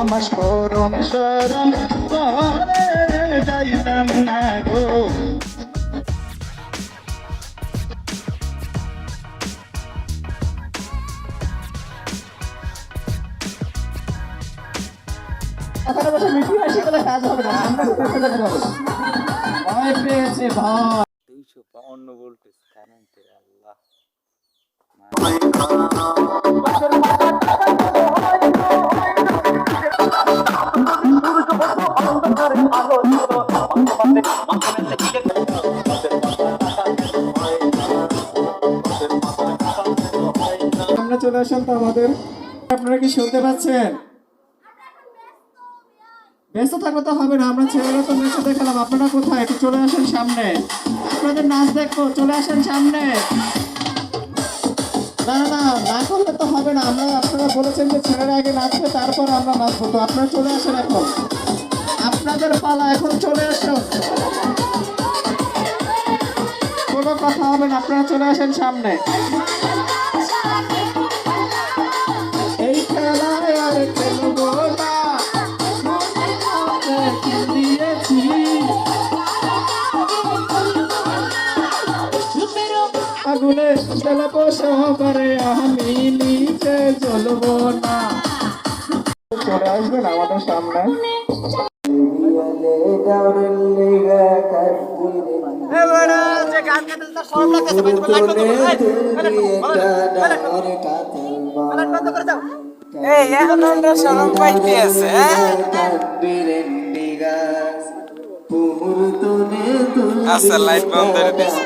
আমার শরম শরম করে যাইতাম না গো। কাজ হবে না, ভয় পেয়েছে ভয়। 252 ভোল্টেজ কারেন্টের আল্লাহ আমরা চলে আসেন তো আমাদের। আপনারা কি শুনতে পাচ্ছেন? ব্যস্ত থাকলে তো হবে না, আমরা ছেলেরা তো নেচে দেখালাম, আপনারা কোথায়? একটু চলে আসেন সামনে, আপনাদের নাচ দেখবো, চলে আসেন সামনে। না না না, না করলে তো হবে না, আপনারা বলেছেন যে ছেলেরা আগে নাচবে তারপর আমরা নাচবো, তো আপনারা চলে আসেন এখন, আপনাদের পালা, এখন চলে আসুন, কোনো কথা হবে না, আপনারা চলে আসেন সামনে। এই খেলায় আর খেলবো না, দিয়েছি আগুনে জ্বালাবো সবারে, আমি নিচে জ্বলবো না। চলে আসবেন আমাদের সামনে। এখন আমরা শরম পাইতে আছে আচ্ছা লাইট বন্ধ করে দিছি